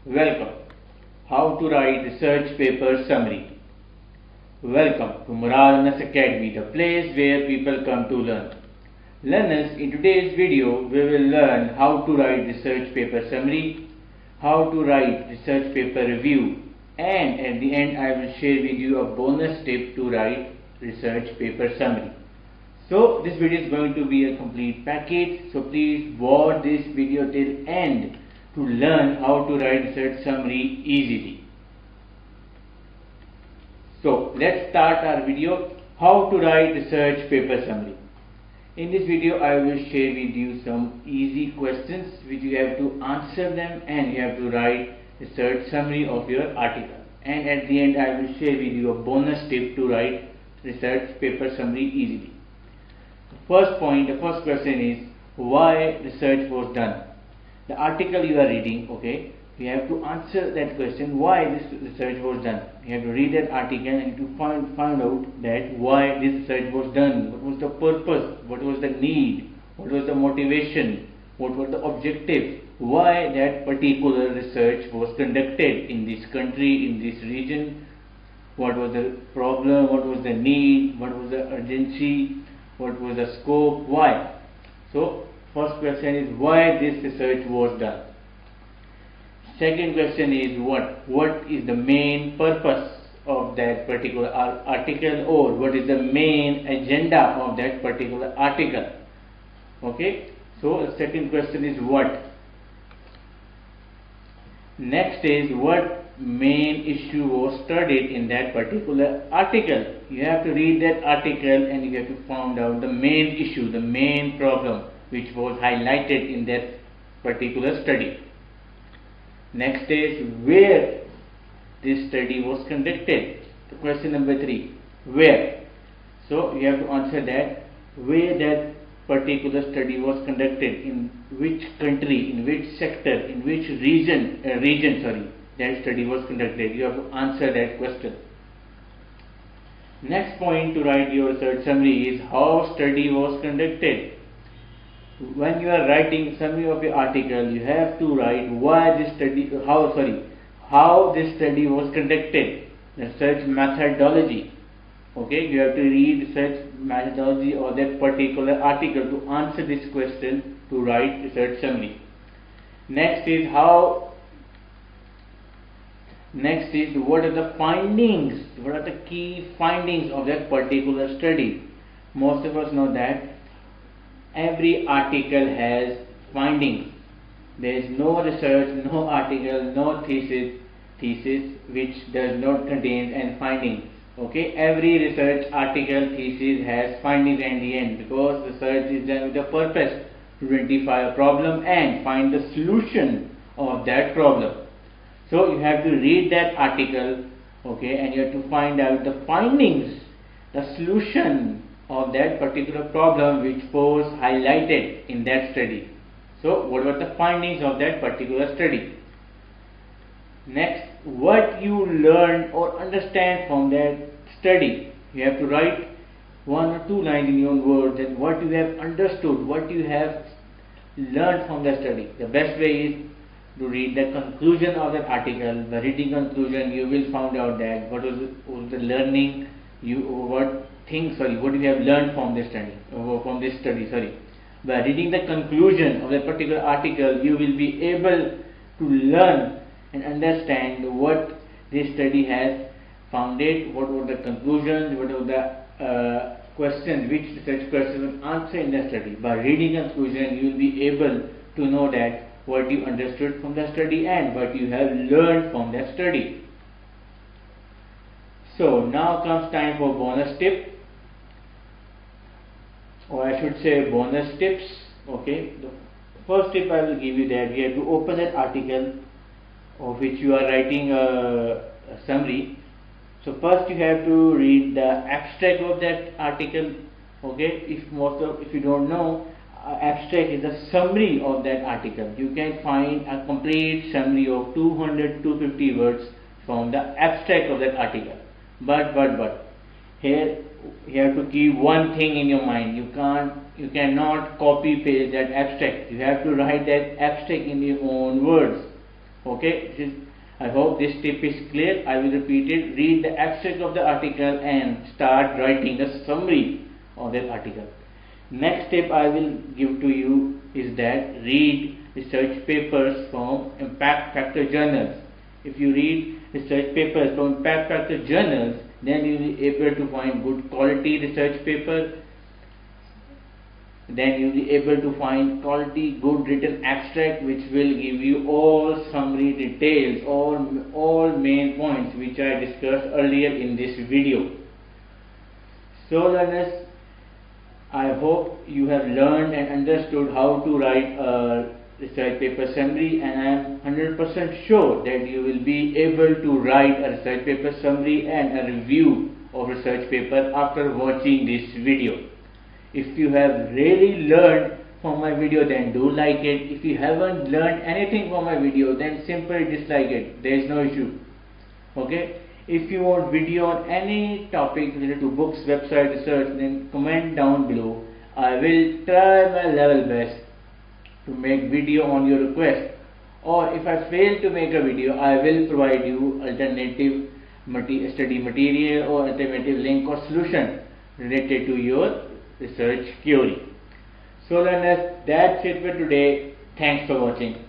Welcome. How to write research paper summary. Welcome to Murad Academy, the place where people come to learn. Learners, in today's video, we will learn how to write research paper summary, how to write research paper review, and at the end I will share with you a bonus tip to write research paper summary. So this video is going to be a complete package, so please watch this video till end to learn how to write research summary easily. So let's start our video, how to write research paper summary. In this video I will share with you some easy questions which you have to answer them and you have to write research summary of your article. And at the end I will share with you a bonus tip to write research paper summary easily. The first question is why research was done. The article you are reading, okay, you have to answer that question, why this research was done. You have to read that article and to find out that why this research was done, what was the purpose, what was the need, what was the motivation, what was the objective, why that particular research was conducted in this country, in this region, what was the problem, what was the need, what was the urgency, what was the scope, why. So first question is why this research was done. Second question is what is the main purpose of that particular article, or what is the main agenda of that particular article. Okay, so the second question is what. Next is what main issue was studied in that particular article. You have to read that article and you have to find out the main issue, the main problem which was highlighted in that particular study. Next is where this study was conducted. Question number 3, where. So you have to answer that, where that particular study was conducted, in which country, in which sector, in which region that study was conducted. You have to answer that question. Next point to write your research summary is how study was conducted. When you are writing summary of your article, you have to write how this study was conducted, the research methodology. Okay, you have to read research methodology of that particular article to answer this question to write research summary. Next is what are the findings, what are the key findings of that particular study. Most of us know that every article has findings. There is no research, no article, no thesis which does not contain any findings. Okay, every research article, thesis has findings at the end, because research is done with the purpose to identify a problem and find the solution of that problem. So you have to read that article, okay, and you have to find out the findings, the solution of that particular problem which was highlighted in that study. So what were the findings of that particular study? Next, what you learned or understand from that study. You have to write 1 or 2 lines in your own words that what you have understood, what you have learned from the study. The best way is to read the conclusion of that article. By reading conclusion, you will find out that what was the learning, what you have learned from this study. By reading the conclusion of that particular article, you will be able to learn and understand what this study has founded, what were the conclusions, what were the questions, which research questions will answer in the study. By reading conclusion, you will be able to know that what you understood from the study and what you have learned from the study. So now comes time for bonus tip, or I should say bonus tips. Okay, the first tip I will give you that we have to open that article of which you are writing a summary. So first you have to read the abstract of that article. Okay, if you don't know, abstract is a summary of that article. You can find a complete summary of 200-250 words from the abstract of that article. But here you have to keep one thing in your mind. You cannot copy paste that abstract. You have to write that abstract in your own words. Okay, I hope this tip is clear. I will repeat it. Read the abstract of the article and start writing a summary of that article. Next tip I will give to you is that read research papers from impact factor journals. If you read research papers from impact factor journals, then you will be able to find good quality research paper. Then you will be able to find quality good written abstract which will give you all summary details, all main points which I discussed earlier in this video. So learners, I hope you have learned and understood how to write a research paper summary, and I am 100% sure that you will be able to write a research paper summary and a review of research paper after watching this video. If you have really learned from my video, then do like it. If you haven't learned anything from my video, then simply dislike it. There is no issue. Okay? If you want video on any topic related to books, website, research, then comment down below. I will try my level best to make video on your request. Or if I fail to make a video, I will provide you alternative study material or alternative link or solution related to your research query. So learners, that's it for today. Thanks for watching.